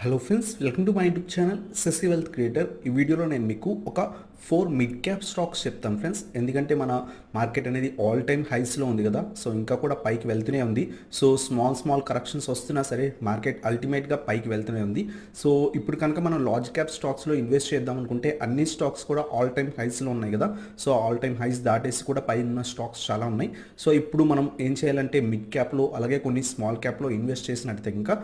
Hello friends, welcome to my YouTube channel Sasi wealth creator. ఈ వీడియోలో నేను మీకు ఒక 4 మిడ్ క్యాప్ స్టాక్స్ చెప్తాను ఫ్రెండ్స్. ఎందుకంటే మన మార్కెట్ అనేది ఆల్ టైమ్ హైస్లో ఉంది కదా, సో ఇంకా కూడా పైకి వెళ్తూనే ఉంది. సో స్మాల్ కరెక్షన్స్ వస్తున్నా సరే మార్కెట్ అల్టిమేట్గా పైకి వెళ్తూనే ఉంది. సో ఇప్పుడు కనుక మనం లార్జ్ క్యాప్ స్టాక్స్లో ఇన్వెస్ట్ చేద్దాం అనుకుంటే అన్ని స్టాక్స్ కూడా ఆల్ టైమ్ హైస్లో ఉన్నాయి కదా. సో ఆల్ టైమ్ హైస్ దాటేసి కూడా పైన ఉన్న స్టాక్స్ చాలా ఉన్నాయి. సో ఇప్పుడు మనం ఏం చేయాలంటే మిడ్ క్యాప్లో అలాగే కొన్ని స్మాల్ క్యాప్లో ఇన్వెస్ట్ చేసినట్టయితే ఇంకా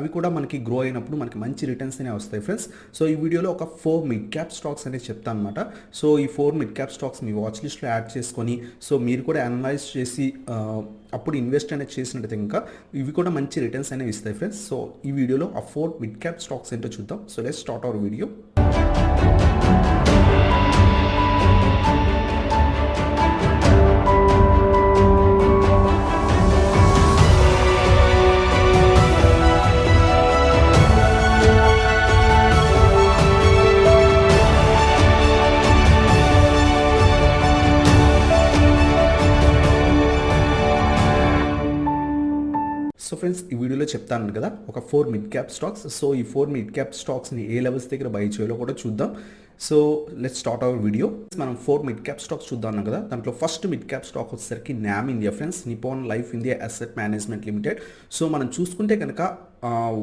అవి కూడా మనకి గ్రో అయినప్పుడు మనకి మంచి రిటర్న్స్ అనేవి వస్తాయి ఫ్రెండ్స్. సో ఈ వీడియోలో ఒక 4 మిడ్ క్యాప్ స్టాక్స్ అనేది చెప్తాను అనమాట. సో ఈ 4 మిడ్ క్యాప్ స్టాక్స్ మీ వాచ్ లిస్ట్లో యాడ్ చేసుకొని సో మీరు కూడా అనలైజ్ చేసి అప్పుడు ఇన్వెస్ట్ అనేది చేసినట్టయితే ఇంకా ఇవి కూడా మంచి రిటర్న్స్ అనేవి ఇస్తాయి ఫ్రెండ్స్. సో ఈ వీడియోలో ఆ 4 మిడ్ క్యాప్ స్టాక్స్ ఏంటో చూద్దాం. So let's start our video. So friends, ఈ వీడియోలో చెప్తాను కదా ఒక 4 మిడ్ క్యాప్ స్టాక్స్. సో ఈ 4 మిడ్ క్యాప్ స్టాక్స్ని ఏ లెవెల్స్ దగ్గర బై చేయాలో కూడా చూద్దాం. So let's start our video. మనం 4 మిడ్ క్యాప్ స్టాక్స్ చూద్దాం కదా. దాంట్లో ఫస్ట్ మిడ్ క్యాప్ స్టాక్ వచ్చేసరికి NAM India friends, Nippon life India asset management limited. So మనం చూసుకుంటే కనుక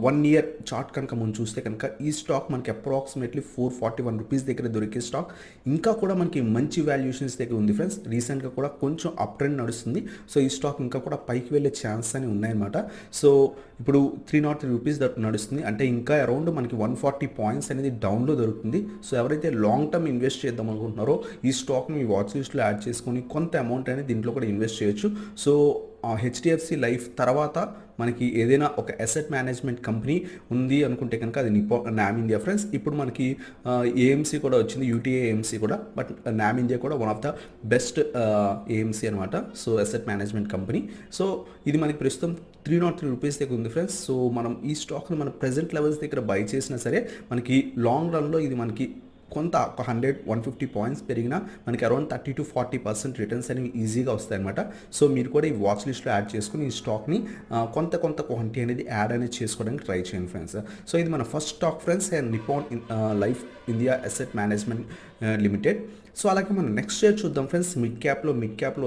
1 ఇయర్ చార్ట్ కనుక మనం చూస్తే కనుక ఈ స్టాక్ మనకి అప్రాక్సిమేట్లీ 441 రూపీస్ దగ్గర దొరికే స్టాక్. ఇంకా కూడా మనకి మంచి వాల్యుయేషన్స్ దగ్గర ఉంది ఫ్రెండ్స్. రీసెంట్గా కూడా కొంచెం అప్ ట్రెండ్ నడుస్తుంది. సో ఈ స్టాక్ ఇంకా కూడా పైకి వెళ్ళే ఛాన్స్ అని ఉన్నాయన్నమాట. సో ఇప్పుడు 303 రూపీస్ నడుస్తుంది, అంటే ఇంకా అరౌండ్ మనకి 140 పాయింట్స్ అనేది డౌన్లో దొరుకుతుంది. సో ఎవరైతే లాంగ్ టర్మ్ ఇన్వెస్ట్ చేద్దాం అనుకుంటున్నారో ఈ స్టాక్ని మీ వాచ్ లిస్ట్లో యాడ్ చేసుకొని కొంత అమౌంట్ అనేది దీంట్లో కూడా ఇన్వెస్ట్ చేయొచ్చు. సో హెచ్డిఎఫ్సి లైఫ్ తర్వాత మనకి ఏదైనా ఒక అసెట్ మేనేజ్మెంట్ కంపెనీ ఉంది అనుకుంటే కనుక అది న్యామ్ ఇండియా ఫ్రెండ్స్. ఇప్పుడు మనకి ఏఎంసీ కూడా వచ్చింది, యూటీఏ ఏఎంసీ కూడా, బట్ న్యామ్ ఇండియా కూడా one of the best AMC అనమాట. So asset management company. So ఇది మనకి ప్రస్తుతం 303 రూపీస్ దగ్గర ఉంది ఫ్రెండ్స్. సో మనం ఈ స్టాక్ని మన ప్రెజెంట్ లెవెల్స్ దగ్గర బై చేసినా సరే మనకి లాంగ్ రన్లో ఇది మనకి కొంత ఒక 100-150 పాయింట్స్ పెరిగినా మనకి అరౌండ్ 30-40% రిటర్న్స్ అనేవి ఈజీగా వస్తాయన్నమాట. సో మీరు కూడా ఈ వాచ్ లిస్ట్లో యాడ్ చేసుకుని ఈ స్టాక్ని కొంత క్వాంటిటీ అనేది యాడ్ అనేది చేసుకోవడానికి ట్రై చేయండి ఫ్రెండ్స్. సో ఇది మన first stock friends, and Nippon life India asset management limited. So అలాగే మనం నెక్స్ట్ ఇయర్ చూద్దాం ఫ్రెండ్స్. మిడ్ క్యాప్లో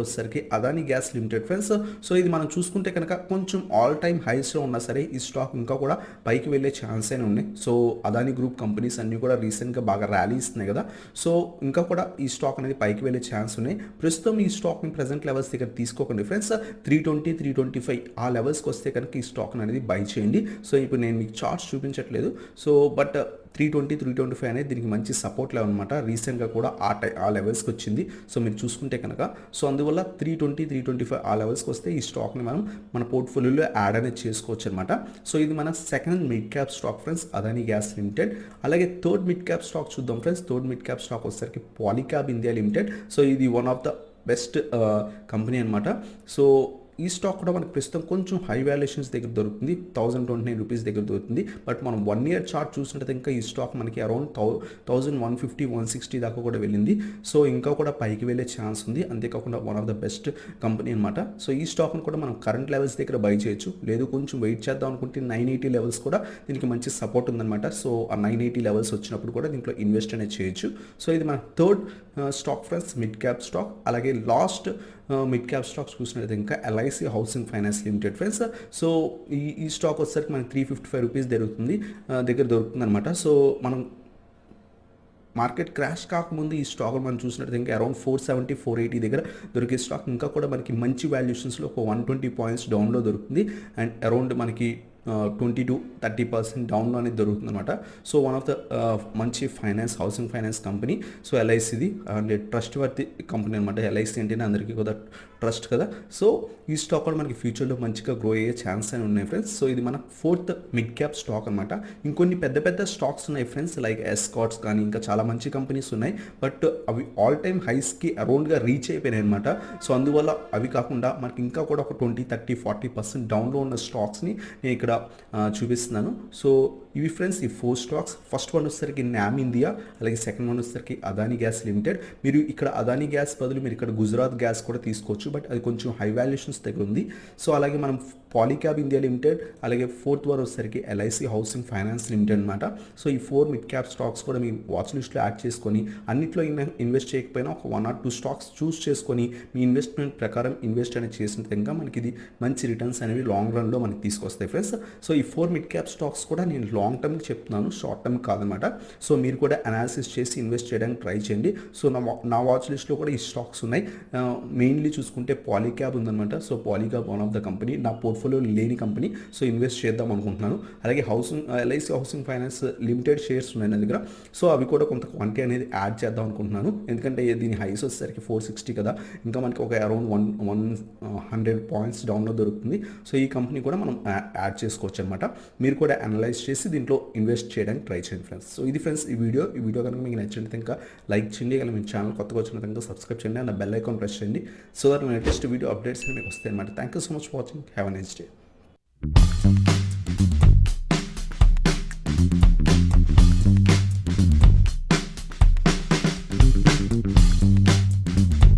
వచ్చేసరికి Adani gas limited friends. So ఇది మనం చూసుకుంటే కనుక కొంచెం ఆల్ టైమ్ హైస్లో ఉన్నా సరే ఈ స్టాక్ ఇంకా కూడా పైకి వెళ్ళే ఛాన్స్ అయినా ఉన్నాయి. సో అదానీ గ్రూప్ కంపెనీస్ అన్నీ కూడా రీసెంట్గా బాగా ర్యాలీ ఇస్తున్నాయి కదా. సో ఇంకా కూడా ఈ స్టాక్ అనేది పైకి వెళ్ళే ఛాన్స్ ఉన్నాయి. ప్రస్తుతం ఈ స్టాక్ని ప్రెజెంట్ లెవెల్స్ దగ్గర తీసుకోకండి ఫ్రెండ్స్. 320-325 ఆ లెవెల్స్కి వస్తే కనుక ఈ స్టాక్ అనేది బై చేయండి. సో ఇప్పుడు నేను మీకు చార్ట్స్ చూపించట్లేదు. సో బట్ 320-325 అనేది దీనికి మంచి సపోర్ట్ లెవెల్ అనమాట. రీసెంట్గా కూడా ఆ లెవెల్స్కి వచ్చింది. సో మీరు చూసుకుంటే కనుక సో అందువల్ల 320-325 ఆ లెవెల్స్కి వస్తే ఈ స్టాక్ని మనం మన పోర్ట్ఫోలియోలో యాడ్ అనేది చేసుకోవచ్చు అనమాట. సో ఇది మన second mid cap stock friends, Adani gas limited. అలాగే థర్డ్ మిడ్ క్యాప్ స్టాక్ చూద్దాం friends. Third mid cap stock వచ్చేసరికి పాలీక్యాబ్ ఇండియా లిమిటెడ్. సో ఇది one of the best company అనమాట. సో ఈ స్టాక్ కూడా మనకి ప్రస్తుతం కొంచెం హై వాల్యుయేషన్స్ దగ్గర దొరుకుతుంది, 1029 రూపీస్ దగ్గర దొరుకుతుంది. బట్ మనం 1 ఇయర్ చార్ట్ చూసినట్టు ఇంకా ఈ స్టాక్ మనకి అరౌండ్ 1150-160 దాకా కూడా వెళ్ళింది. సో ఇంకా కూడా పైకి వెళ్ళే ఛాన్స్ ఉంది. అంతేకాకుండా one of the best company అనమాట. సో ఈ స్టాక్ను కూడా మనం కరెంట్ లెవెల్స్ దగ్గర బై చేయొచ్చు, లేదు కొంచెం వెయిట్ చేద్దాం అనుకుంటే 980 లెవెల్స్ కూడా దీనికి మంచి సపోర్ట్ ఉందన్నమాట. సో ఆ 980 లెవెల్స్ వచ్చినప్పుడు కూడా దీంట్లో ఇన్వెస్ట్ అనేది చేయొచ్చు. సో ఇది మన third stock friends, mid cap stock. అలాగే లాస్ట్ మిడ్ క్యాప్ స్టాక్స్ చూసినట్లయితే ఇంకా LIC housing finance limited friends. So ఈ స్టాక్ వచ్చేసరికి మనకి 355 రూపీస్ దగ్గర దొరుకుతుంది అనమాట. సో మనం మార్కెట్ క్రాష్ కాకముందు ఈ స్టాక్ మనం చూసినట్టు ఇంకా అరౌండ్ 470-480 దగ్గర దొరికే స్టాక్ ఇంకా కూడా మనకి మంచి వాల్యుయేషన్స్లో ఒక 120 పాయింట్స్ డౌన్లో దొరుకుతుంది. అండ్ అరౌండ్ మనకి 20-30% డౌన్లో అనేది దొరుకుతుంది అనమాట. సో వన్ ఆఫ్ ద మంచి హౌసింగ్ ఫైనాన్స్ కంపెనీ. సో ఎల్ఐసిది అండ్ ట్రస్ట్ వర్తి కంపెనీ అనమాట. ఎల్ఐసి అంటేనే అందరికీ కూడా ట్రస్ట్ కదా. సో ఈ స్టాక్ కూడా మనకి ఫ్యూచర్లో మంచిగా గ్రో అయ్యే ఛాన్స్ అని ఉన్నాయి ఫ్రెండ్స్. సో ఇది మన ఫోర్త్ మిడ్ క్యాప్ స్టాక్ అనమాట. ఇంకొన్ని పెద్ద స్టాక్స్ ఉన్నాయి ఫ్రెండ్స్, లైక్ ఎస్కాట్స్ కానీ ఇంకా చాలా మంచి కంపెనీస్ ఉన్నాయి. బట్ అవి ఆల్ టైమ్ హైస్కి అరౌండ్గా రీచ్ అయిపోయినాయి అనమాట. సో అందువల్ల అవి కాకుండా మనకి ఇంకా కూడా ఒక 20-30-40% డౌన్లో ఉన్న స్టాక్స్ని నేను ఇక్కడ చూపిస్తున్నాను. సో ఇవి ఫ్రెండ్స్ ఈ 4 స్టాక్స్. ఫస్ట్ వన్ వచ్చేసరికి న్యామ్ ఇండియా, అలాగే సెకండ్ వన్ వచ్చేసరికి అదానీ గ్యాస్ లిమిటెడ్. మీరు ఇక్కడ అదానీ గ్యాస్ బదులు మీరు ఇక్కడ గుజరాత్ గ్యాస్ కూడా తీసుకోవచ్చు, బట్ అది కొంచెం హై వాల్యుయేషన్స్ దగ్గర ఉంది. సో అలాగే మనం పాలీక్యాబ్ ఇండియా లిమిటెడ్, అలాగే ఫోర్త్ వన్ వచ్చేసరికి ఎల్ఐసి హౌసింగ్ ఫైనాన్స్ లిమిటెడ్ అనమాట. సో ఈ 4 మిడ్ క్యాప్ స్టాక్స్ కూడా మీ వాచ్ లిస్ట్లో యాడ్ చేసుకొని, అన్నిట్లో ఇన్వెస్ట్ చేయకపోయినా ఒక 1 or 2 స్టాక్స్ చూస్ చేసుకొని మీ ఇన్వెస్ట్మెంట్ ప్రకారం ఇన్వెస్ట్ అనేది చేసిన విధంగా మనకి ఇది మంచి రిటర్న్స్ అనేవి లాంగ్ రన్లో మనకి తీసుకొస్తాయి ఫ్రెండ్స్. సో ఈ 4 మిడ్ క్యాప్ స్టాక్స్ కూడా నేను లాంగ్ టర్మ్కి చెప్తున్నాను, షార్ట్ టర్మ్ కాదనమాట. సో మీరు కూడా అనాలిసిస్ చేసి ఇన్వెస్ట్ చేయడానికి ట్రై చేయండి. సో నా వాచ్ లిస్ట్లో కూడా ఈ స్టాక్స్ ఉన్నాయి. మెయిన్లీ చూసుకుంటే పాలీక్యాబ్ ఉందన్నమాట. So Polycab one of the company, నా పోర్ట్ఫోలియో లేని కంపెనీ. సో ఇన్వెస్ట్ చేద్దాం అనుకుంటున్నాను. అలాగే LIC housing finance limited shares ఉన్నాయి నా దగ్గర. సో అవి కూడా కొంత క్వాంటిటీ అనేది యాడ్ చేద్దాం అనుకుంటున్నాను. ఎందుకంటే దీని హైస్ వచ్చేసరికి 460 కదా, ఇంకా మనకి ఒక అరౌండ్ 100 పాయింట్స్ డౌన్లో దొరుకుతుంది. సో ఈ కంపెనీ కూడా మనం యాడ్ చేసుకోవచ్చు అనమాట. మీరు కూడా అనలైజ్ చేసి దీంట్లో ఇన్వెస్ట్ చేయడానికి ట్రై చేయండి ఫ్రెండ్స్. సో ఇది ఫ్రెండ్స్ ఈ వీడియో కనుక మీకు నచ్చినట్లయితే ఇంకా లైక్ చేయండి, అలాగే మీ ఛానల్ కొత్తగా వచ్చిన సబ్స్క్రైబ్ చేయండి, అండ్ బెల్ ఐకాన్ ప్రెస్ చేయండి. So that latest video updates మీకు వస్తాయి అనమాట. Thank you so much for watching. Have a nice day.